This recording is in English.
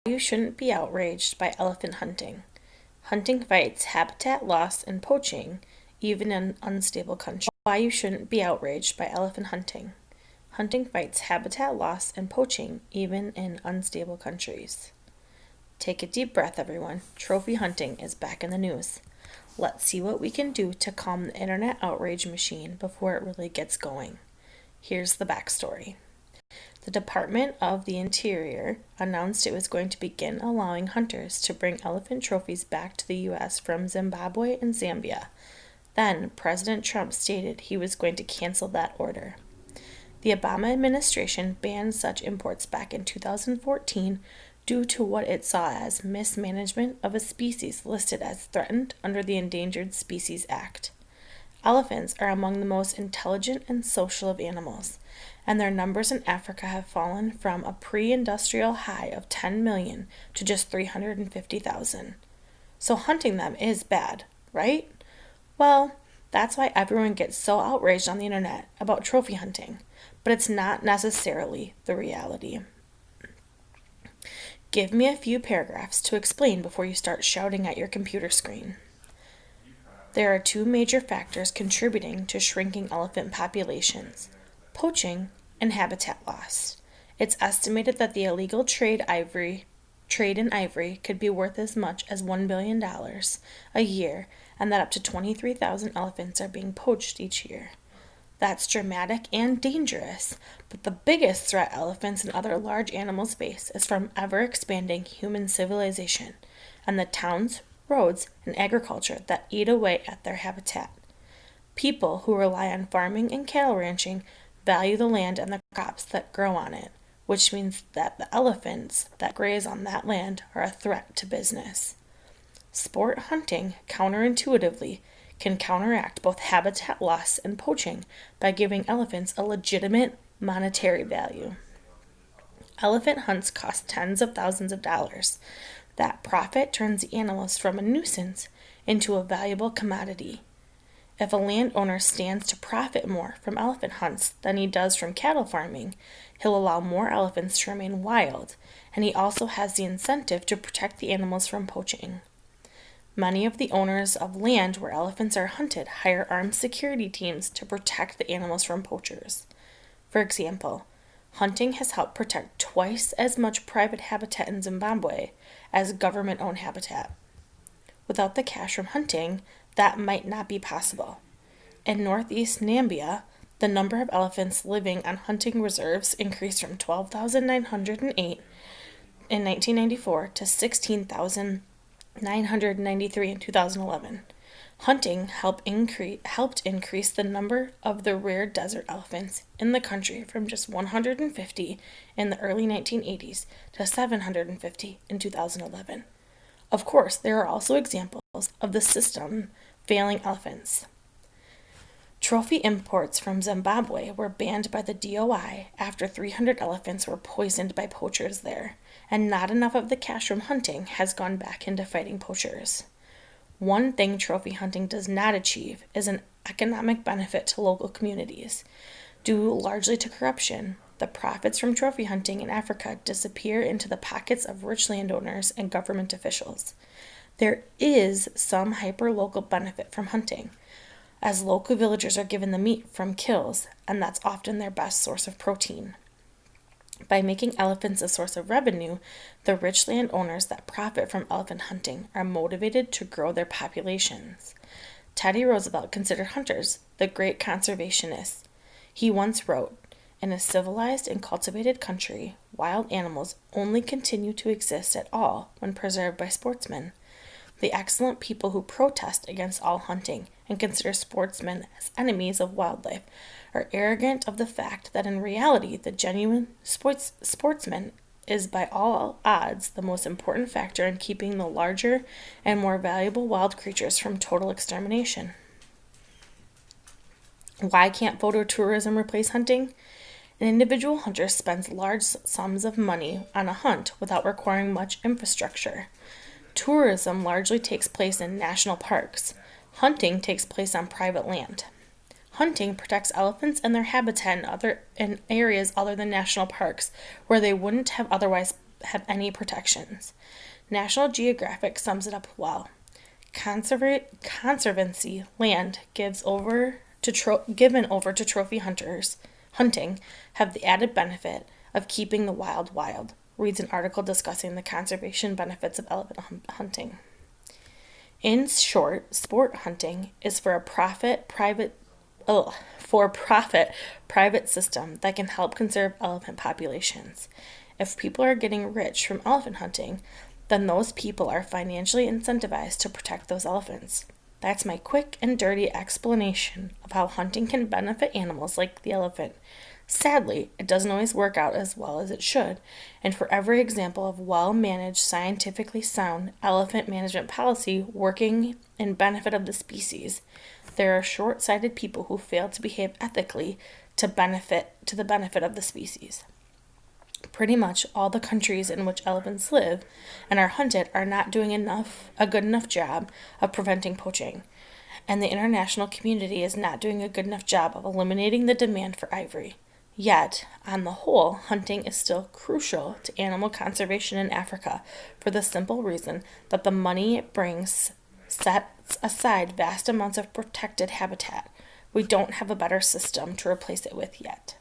You shouldn't be outraged by elephant hunting. Hunting fights habitat loss and poaching, even in unstable countries. Why you shouldn't be outraged by elephant hunting. Hunting fights habitat loss and poaching, even in unstable countries. Take a deep breath, everyone. Trophy hunting is back in the news. Let's see what we can do to calm the internet outrage machine before it really gets going. Here's the backstory. The Department of the Interior announced it was going to begin allowing hunters to bring elephant trophies back to the U.S. from Zimbabwe and Zambia. Then, President Trump stated he was going to cancel that order. The Obama administration banned such imports back in 2014 due to what it saw as mismanagement of a species listed as threatened under the Endangered Species Act. Elephants are among the most intelligent and social of animals, and their numbers in Africa have fallen from a pre-industrial high of 10 million to just 350,000. So hunting them is bad, right? Well, that's why everyone gets so outraged on the internet about trophy hunting, but it's not necessarily the reality. Give me a few paragraphs to explain before you start shouting at your computer screen. There are two major factors contributing to shrinking elephant populations: poaching and habitat loss. It's estimated that the illegal trade in ivory could be worth as much as $1 billion a year, and that up to 23,000 elephants are being poached each year. That's dramatic and dangerous, but the biggest threat elephants and other large animals face is from ever-expanding human civilization and the towns, roads, and agriculture that eat away at their habitat. People who rely on farming and cattle ranching value the land and the crops that grow on it, which means that the elephants that graze on that land are a threat to business. Sport hunting, counterintuitively, can counteract both habitat loss and poaching by giving elephants a legitimate monetary value. Elephant hunts cost tens of thousands of dollars. That profit turns the animals from a nuisance into a valuable commodity. If a landowner stands to profit more from elephant hunts than he does from cattle farming, he'll allow more elephants to remain wild, and he also has the incentive to protect the animals from poaching. Many of the owners of land where elephants are hunted hire armed security teams to protect the animals from poachers. For example, hunting has helped protect twice as much private habitat in Zimbabwe as government-owned habitat. Without the cash from hunting, that might not be possible. In northeast Namibia, the number of elephants living on hunting reserves increased from 12,908 in 1994 to 16,993 in 2011. Hunting helped increase the number of the rare desert elephants in the country from just 150 in the early 1980s to 750 in 2011. Of course, there are also examples of the system failing elephants. Trophy imports from Zimbabwe were banned by the DOI after 300 elephants were poisoned by poachers there, and not enough of the cash from hunting has gone back into fighting poachers. One thing trophy hunting does not achieve is an economic benefit to local communities. Due largely to corruption, the profits from trophy hunting in Africa disappear into the pockets of rich landowners and government officials. There is some hyper-local benefit from hunting, as local villagers are given the meat from kills, and that's often their best source of protein. By making elephants a source of revenue, the rich landowners that profit from elephant hunting are motivated to grow their populations. Teddy Roosevelt considered hunters the great conservationists. He once wrote, "In a civilized and cultivated country, wild animals only continue to exist at all when preserved by sportsmen. The excellent people who protest against all hunting and consider sportsmen as enemies of wildlife are arrogant of the fact that in reality the genuine sportsman is by all odds the most important factor in keeping the larger and more valuable wild creatures from total extermination." Why can't phototourism replace hunting? An individual hunter spends large sums of money on a hunt without requiring much infrastructure. Tourism largely takes place in national parks. Hunting takes place on private land. Hunting protects elephants and their habitat in areas other than national parks, where they wouldn't have otherwise have any protections. National Geographic sums it up well. Conservancy land given over to trophy hunting have the added benefit of keeping the wild, reads an article discussing the conservation benefits of elephant hunting. In short, sport hunting is for a private system that can help conserve elephant populations. If people are getting rich from elephant hunting, then those people are financially incentivized to protect those elephants. That's my quick and dirty explanation of how hunting can benefit animals like the elephant. Sadly, it doesn't always work out as well as it should, and for every example of well-managed, scientifically sound elephant management policy working in benefit of the species, there are short-sighted people who fail to behave ethically to the benefit of the species. Pretty much all the countries in which elephants live and are hunted are not doing a good enough job of preventing poaching, and the international community is not doing a good enough job of eliminating the demand for ivory. Yet, on the whole, hunting is still crucial to animal conservation in Africa for the simple reason that the money it brings sets aside vast amounts of protected habitat. We don't have a better system to replace it with yet.